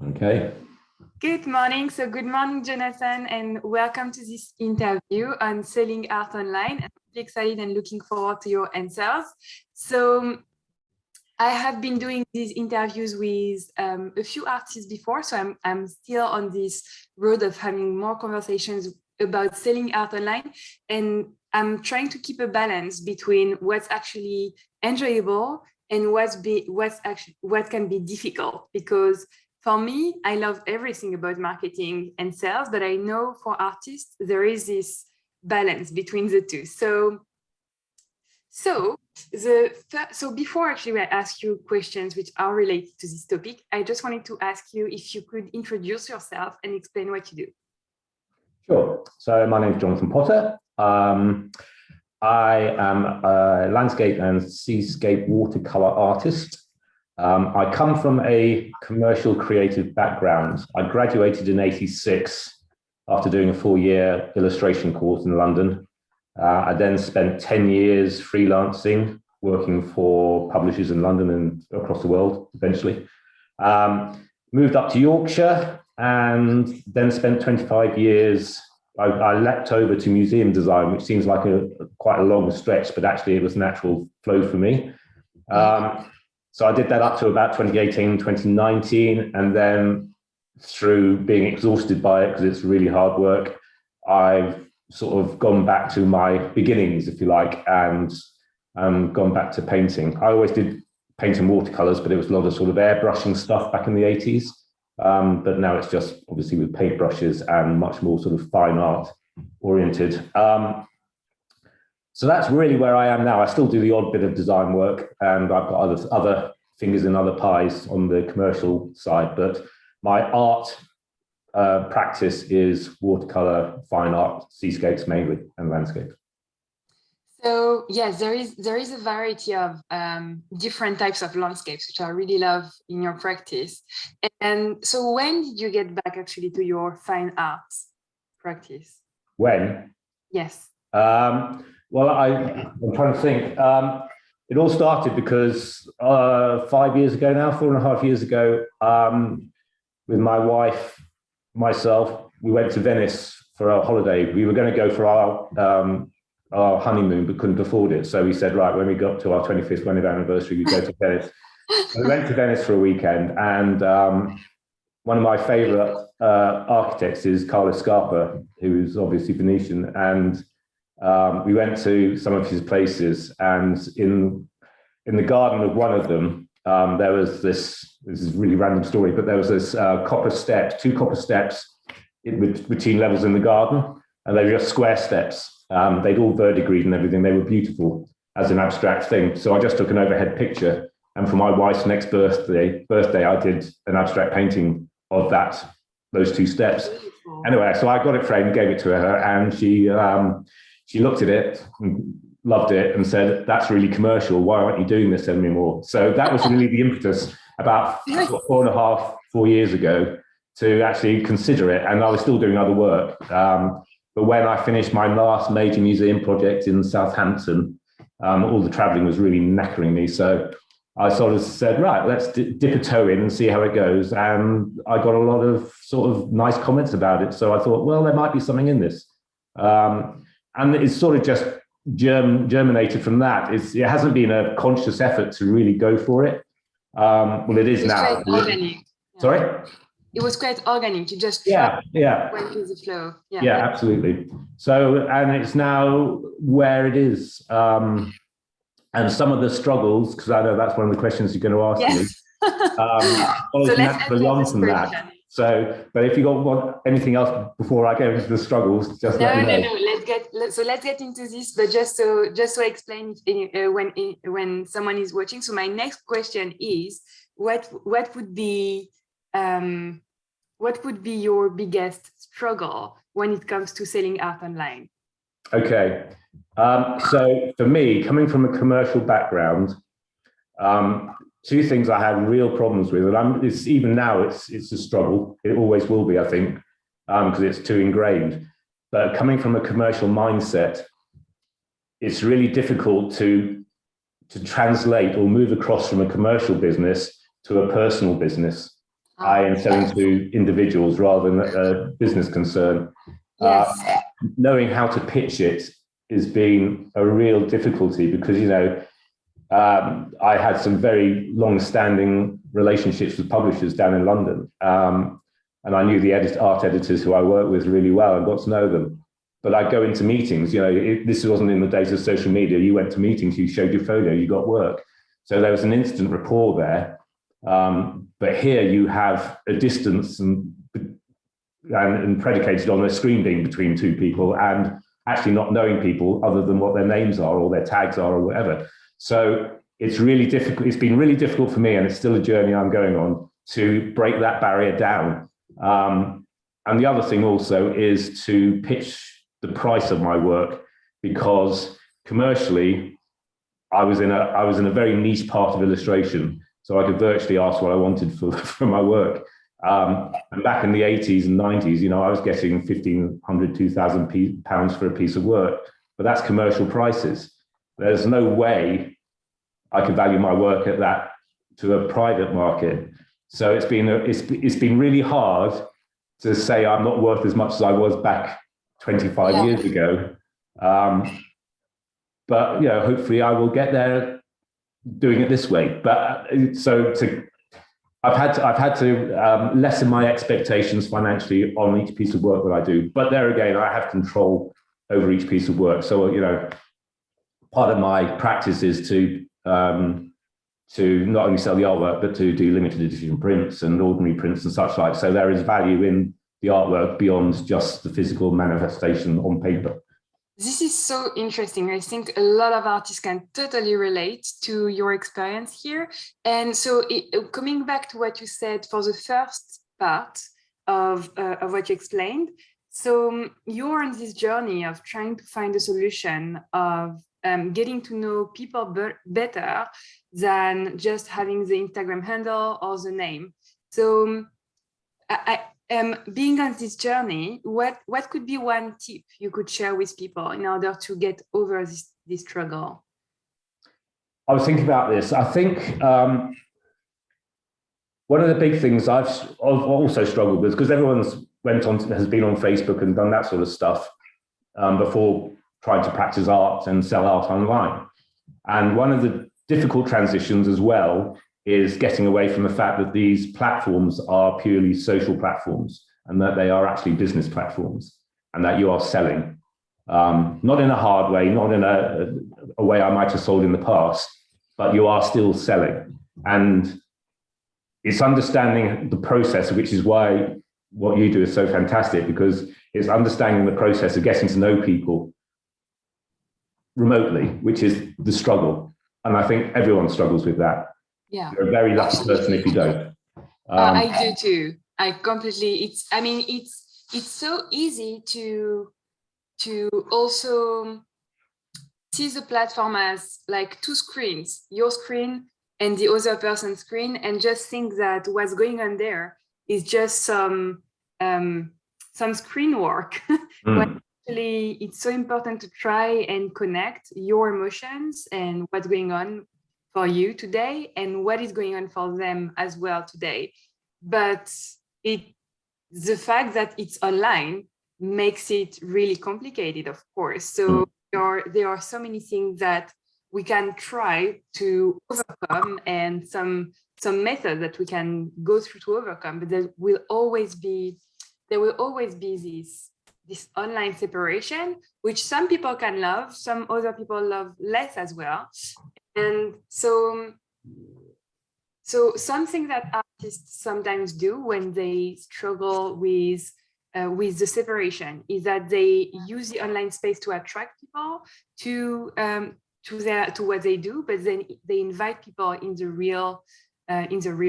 Okay. Good morning. So good morning, Jonathan, and welcome to this interview on selling art online. I'm really excited and looking forward to your answers. So I have been doing these interviews with a few artists before, so I'm still on this road of having more conversations about selling art online, and I'm trying to keep a balance between what's actually enjoyable and what can be difficult, because for me, I love everything about marketing and sales, but I know for artists, there is this balance between the two. So before actually I ask you questions which are related to this topic, I just wanted to ask you if you could introduce yourself and explain what you do. Sure. So my name is Jonothan Potter. I am a landscape and seascape watercolor artist. I come from a commercial creative background. I graduated in '86 after doing a 4-year illustration course in London. I then spent 10 years freelancing, working for publishers in London and across the world eventually. Moved up to Yorkshire and then spent 25 years. I leapt over to museum design, which seems like quite a long stretch, but actually it was natural flow for me. So I did that up to about 2018, 2019, and then through being exhausted by it, because it's really hard work, I've sort of gone back to my beginnings, if you like, and gone back to painting. I always did painting watercolors, but it was a lot of sort of airbrushing stuff back in the 80s. But now it's just obviously with paintbrushes and much more sort of fine art oriented. So that's really where I am now. I still do the odd bit of design work, and I've got other fingers in other pies on the commercial side, but my art practice is watercolor, fine art, seascapes mainly, and landscape. So yes, there is a variety of different types of landscapes, which I really love in your practice. And so when did you get back actually to your fine arts practice? When? Yes. Well, I'm trying to think. It all started because 5 years ago now, 4.5 years ago, with my wife, myself, we went to Venice for our holiday. We were going to go for our honeymoon, but couldn't afford it. So we said, right, when we got to our 25th wedding anniversary, we go to Venice. So we went to Venice for a weekend, and one of my favorite architects is Carlo Scarpa, who's obviously Venetian, and we went to some of his places, and in the garden of one of them, there was this is a really random story, but there was this two copper steps between levels in the garden, and they were just square steps. They'd all verdigreed and everything. They were beautiful as an abstract thing. So I just took an overhead picture, and for my wife's next birthday, I did an abstract painting of those two steps. Anyway, so I got it framed, gave it to her, and she looked at it and loved it and said, "That's really commercial. Why aren't you doing this anymore?" So that was really the impetus about 4 years ago to actually consider it. And I was still doing other work. But when I finished my last major museum project in Southampton, all the traveling was really knackering me. So I sort of said, right, let's dip a toe in and see how it goes. And I got a lot of sort of nice comments about it. So I thought, well, there might be something in this. And it's sort of just germinated from that. It hasn't been a conscious effort to really go for it. Well, it is now. Organic. Sorry? It was quite organic. You just went with the flow. Yeah, absolutely. So, and it's now where it is. And some of the struggles, because I know that's one of the questions you're going to ask me, follows naturally on from that. So, but if you got anything else before I go into the struggles, just let me know. Let's get into this. But just to explain when someone is watching. So my next question is, what would be your biggest struggle when it comes to selling art online? Okay. So for me, coming from a commercial background, two things I had real problems with, and even now it's a struggle. It always will be, I think, because it's too ingrained. But coming from a commercial mindset, it's really difficult to translate or move across from a commercial business to a personal business. I am selling to individuals rather than a business concern. Yes. Knowing how to pitch it has been a real difficulty because, I had some very long-standing relationships with publishers down in London. And I knew the art editors who I work with really well and got to know them. But I'd go into meetings, this wasn't in the days of social media. You went to meetings, you showed your photo, you got work. So there was an instant rapport there. But here you have a distance and predicated on a screen being between two people and actually not knowing people other than what their names are or their tags are or whatever. So it's really difficult. It's been really difficult for me, and it's still a journey I'm going on to break that barrier down. And the other thing also is to pitch the price of my work, because commercially, I was in a very niche part of illustration, so I could virtually ask what I wanted for my work. And back in the 80s and 90s, I was getting £1,500, £2,000 for a piece of work, but that's commercial prices. There's no way I could value my work at that to a private market. So it's been really hard to say I'm not worth as much as I was back 25 years ago. But hopefully I will get there doing it this way. But I've had to lessen my expectations financially on each piece of work that I do. But there again, I have control over each piece of work. So part of my practice is to not only sell the artwork, but to do limited edition prints and ordinary prints and such like. So there is value in the artwork beyond just the physical manifestation on paper. This is so interesting. I think a lot of artists can totally relate to your experience here. And so coming back to what you said for the first part of what you explained, so you're on this journey of trying to find a solution of getting to know people better than just having the Instagram handle or the name. So being on this journey, what could be one tip you could share with people in order to get over this struggle? I was thinking about this. I think one of the big things I've also struggled with, because everyone's has been on Facebook and done that sort of stuff before trying to practice art and sell art online. And one of the difficult transitions as well is getting away from the fact that these platforms are purely social platforms and that they are actually business platforms and that you are selling, not in a hard way, not in a way I might have sold in the past, but you are still selling. And it's understanding the process, which is why what you do is so fantastic, because it's understanding the process of getting to know people remotely, which is the struggle. And I think everyone struggles with that. Yeah. You're a very lucky person if you don't. I do too. I completely, it's so easy to also see the platform as like two screens, your screen and the other person's screen, and just think that what's going on there is just some screen work. When actually it's so important to try and connect your emotions and what's going on for you today and what is going on for them as well today. But the fact that it's online makes it really complicated, of course. So there are so many things that we can try to overcome and some methods that we can go through to overcome, but there will always be this online separation, which some people can love, some other people love less as well. And so something that artists sometimes do when they struggle with the separation is that they use the online space to attract people to what they do, but then they invite people in the real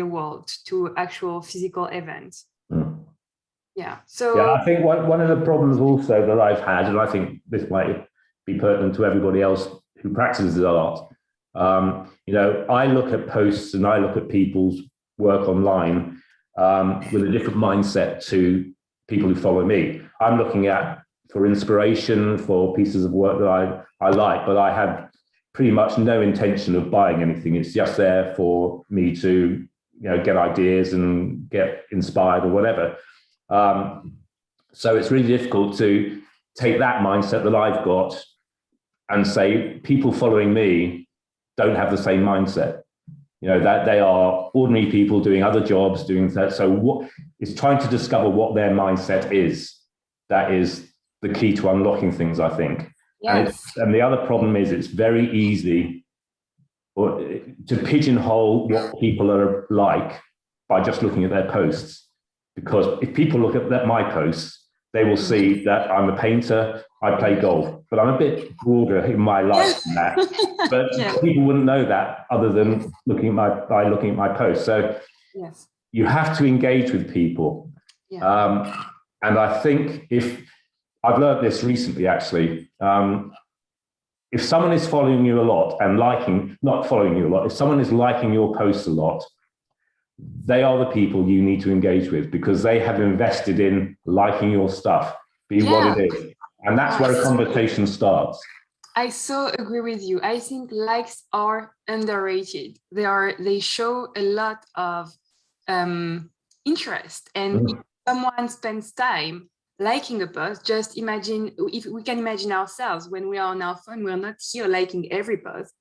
world to actual physical events. Yeah. So I think one of the problems also that I've had, and I think this might be pertinent to everybody else who practices art. I look at posts and I look at people's work online with a different mindset to people who follow me. I'm looking at for inspiration, for pieces of work that I like, but I have pretty much no intention of buying anything. It's just there for me to get ideas and get inspired or whatever. So it's really difficult to take that mindset that I've got and say people following me don't have the same mindset. That they are ordinary people doing other jobs, doing that. So what is trying to discover what their mindset is. That is the key to unlocking things, I think. Yes. And the other problem is it's very easy to pigeonhole what people are like by just looking at their posts. Because if people look at my posts, they will see that I'm a painter, I play golf, but I'm a bit broader in my life than that. But people wouldn't know that other than looking at my posts. So you have to engage with people. And I think if I've learned this recently, actually, if someone is following you a lot and not following you a lot, if someone is liking your posts a lot, they are the people you need to engage with because they have invested in liking your stuff, be what it is. And that's where a conversation starts. I so agree with you. I think likes are underrated. They show a lot of interest. And if someone spends time liking a post, just imagine, if we can imagine ourselves when we are on our phone, we're not here liking every post.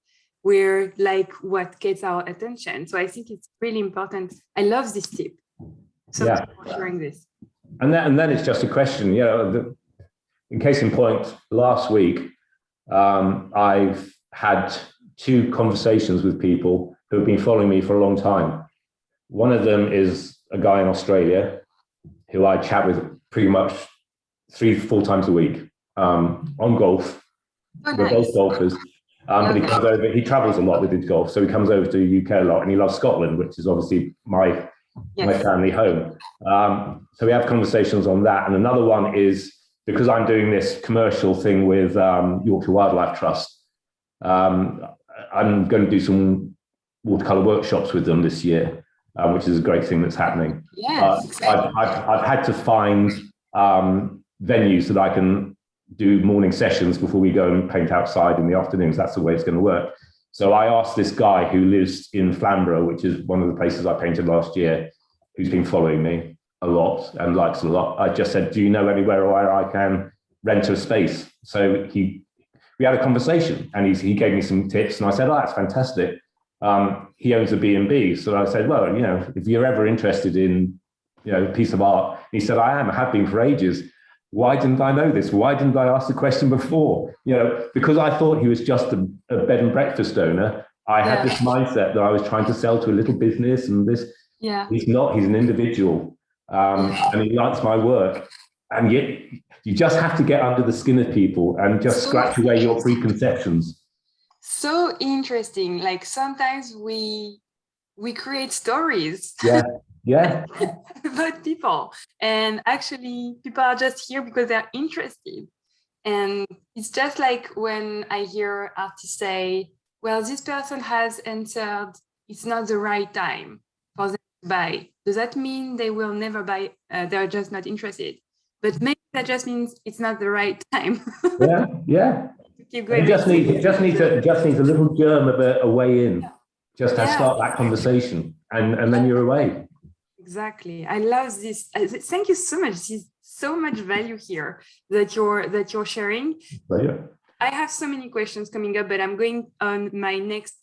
We're like what gets our attention. So I think it's really important. I love this tip. So thanks for sharing this. And then it's just a question, in case in point, last week, I've had 2 conversations with people who have been following me for a long time. One of them is a guy in Australia who I chat with pretty much 3-4 times a week on golf. We're both golfers. But he comes over, he travels a lot with his golf. So he comes over to the UK a lot and he loves Scotland, which is obviously my family home. So we have conversations on that. And another one is because I'm doing this commercial thing with Yorkshire Wildlife Trust. I'm going to do some watercolor workshops with them this year, which is a great thing that's happening. I've had to find venues that I can do morning sessions before we go and paint outside in the afternoons. That's the way it's going to work. So I asked this guy who lives in Flamborough, which is one of the places I painted last year, who's been following me a lot and likes a lot. I just said, do you know anywhere where I can rent a space? So we had a conversation and he gave me some tips and I said, oh, that's fantastic. He owns a B&B. So I said, well, if you're ever interested in, a piece of art, he said, I have been for ages. Why didn't I know this? Why didn't I ask the question before? Because I thought he was just a bed and breakfast owner. I had this mindset that I was trying to sell to a little business and this. He's not, he's an individual. And he likes my work. And yet you just have to get under the skin of people and just scratch away your preconceptions. So interesting. Like sometimes we create stories. About people, and actually people are just here because they're interested. And it's just like when I hear artists say, well, this person has answered, it's not the right time for them to buy. Does that mean they will never buy? They're just not interested. But maybe that just means it's not the right time. Keep going. It just needs a little germ of a way in, just to start that conversation, and then you're away. Exactly. I love this. Thank you so much. There's so much value here that you're sharing. I have so many questions coming up, but I'm going on my next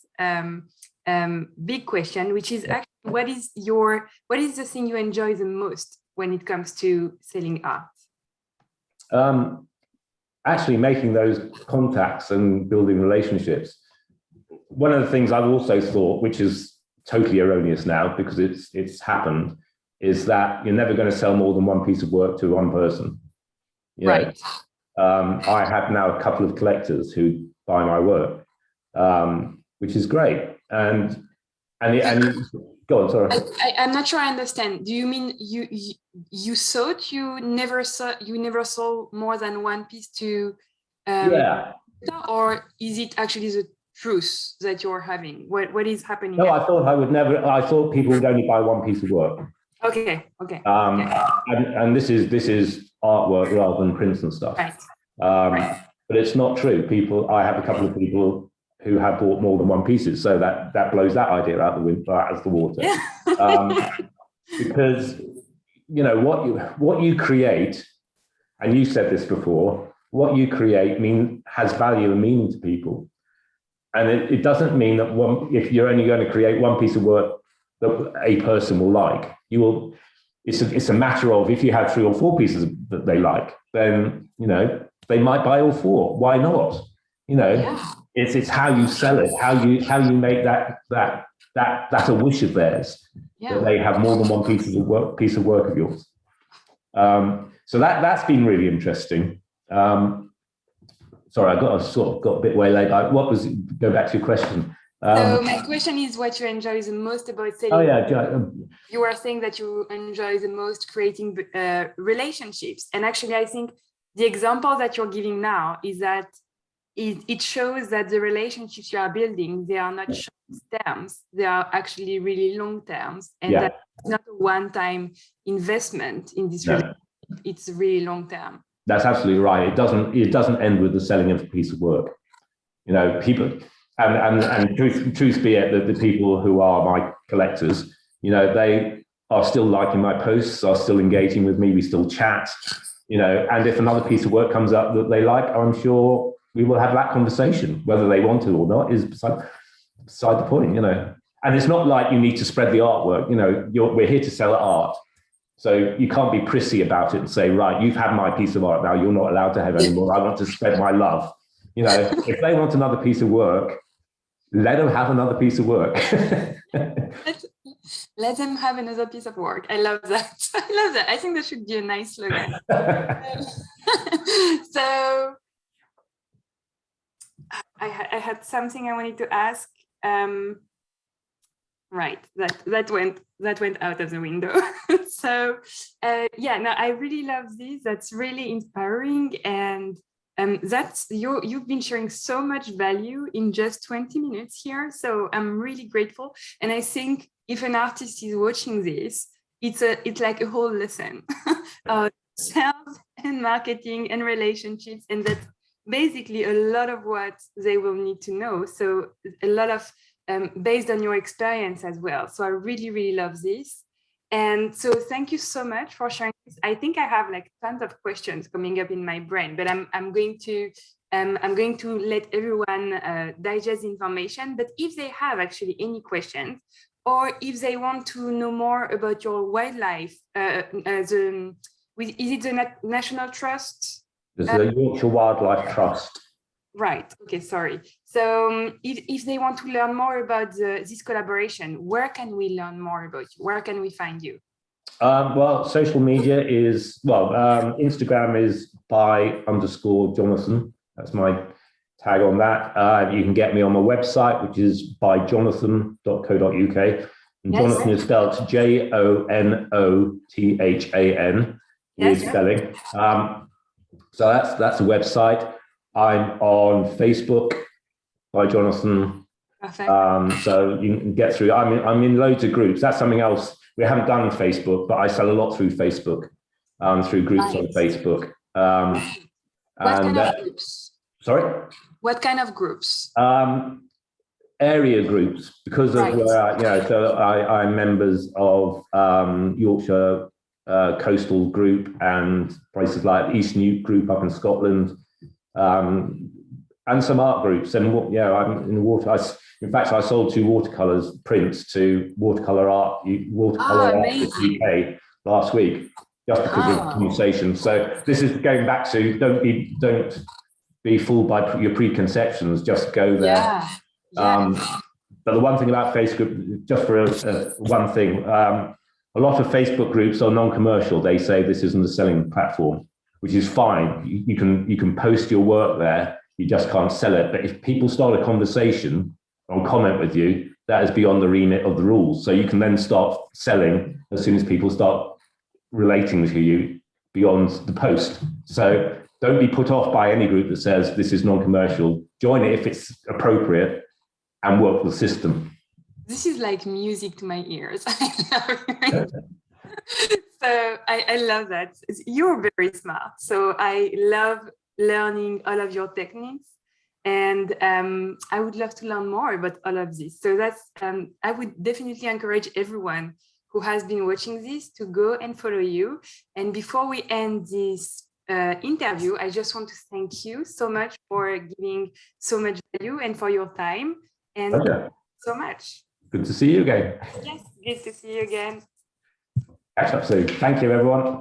big question, which is actually what is the thing you enjoy the most when it comes to selling art? Actually making those contacts and building relationships. One of the things I've also thought, which is totally erroneous now because it's happened, is that you're never going to sell more than one piece of work to one person. I have now a couple of collectors who buy my work, which is great. And go on, sorry. I'm not sure I understand. Do you mean you thought you never sold more than one piece to or is it actually the truth that you're having? What is happening? No, I thought people would only buy one piece of work. Okay. And this is artwork rather than prints and stuff. Right. But it's not true. I have a couple of people who have bought more than one pieces. So that blows that idea out the window, out of the water. Because what you create, and you said this before, what you create has value and meaning to people. And it doesn't mean that if you're only going to create one piece of work that a person will like, it's a matter of, if you have 3 or 4 pieces that they like, then they might buy all 4. Why not? It's how you sell it, how you make that a wish of theirs, that they have more than one piece of work of yours. So that's been really interesting. Sorry, I got a bit waylaid. Go back to your question. So my question is, what you enjoy the most about selling? Oh yeah. You were saying that you enjoy the most creating relationships, and actually, I think the example that you're giving now is that it shows that the relationships you are building, they are not short terms; they are actually really long terms, and that it's not a one-time investment in this relationship. It's really long term. That's absolutely right. It doesn't end with the selling of a piece of work. People, and truth be it, the people who are my collectors, they are still liking my posts, are still engaging with me, we still chat, and if another piece of work comes up that they like, I'm sure we will have that conversation. Whether they want to or not is beside the point, And it's not like you need to spread the artwork. We're here to sell art. So you can't be prissy about it and say, right, you've had my piece of art now, you're not allowed to have any more. I want to spread my love. If they want another piece of work, let them have another piece of work. Let them have another piece of work. I love that. I think that should be a nice slogan. So I had something I wanted to ask. Right, that went out of the window. So I really love this. That's really inspiring, and that's you've been sharing so much value in just 20 minutes here. So I'm really grateful, and I think if an artist is watching this, it's like a whole lesson of sales and marketing and relationships, and that's basically a lot of what they will need to know. So a lot of based on your experience as well. So I really, really love this. And so thank you so much for sharing this. I think I have like tons of questions coming up in my brain, but I'm going to let everyone digest information. But if they have actually any questions, or if they want to know more about your wildlife, is it the National Trust? The Yorkshire Wildlife Trust. Right. Okay. Sorry. So if they want to learn more about this collaboration, where can we learn more about you? Where can we find you? Well, social media is, Instagram is by_Jonathan. That's my tag on that. You can get me on my website, which is byjonothan.co.uk. And Jonathan is spelled JONOTHAN with spelling. So that's a website. I'm on Facebook by Jonathan. So you can get through. I'm in loads of groups. That's something else we haven't done on Facebook, but I sell a lot through Facebook, through groups on Facebook. What kind of groups? Sorry? What kind of groups? Area groups, because of so I'm members of Yorkshire Coastal Group and places like East Newt Group up in Scotland. And some art groups, and I'm in water. In fact, I sold 2 watercolors prints to Watercolor Art UK last week, just because of the conversation. So this is going back to don't be fooled by your preconceptions. Just go there. But the one thing about Facebook, just for one thing, a lot of Facebook groups are non-commercial. They say this isn't a selling platform, which is fine. You can post your work there. You just can't sell it. But if people start a conversation or comment with you, that is beyond the remit of the rules. So you can then start selling as soon as people start relating to you beyond the post. So don't be put off by any group that says this is non-commercial. Join it if it's appropriate and work the system. This is like music to my ears. So I love that. You're very smart. So I love learning all of your techniques. And I would love to learn more about all of this. So that's, I would definitely encourage everyone who has been watching this to go and follow you. And before we end this interview, I just want to thank you so much for giving so much value and for your time. And Pleasure. So much. Good to see you again. Yes, good to see you again. Catch up soon. Thank you, everyone.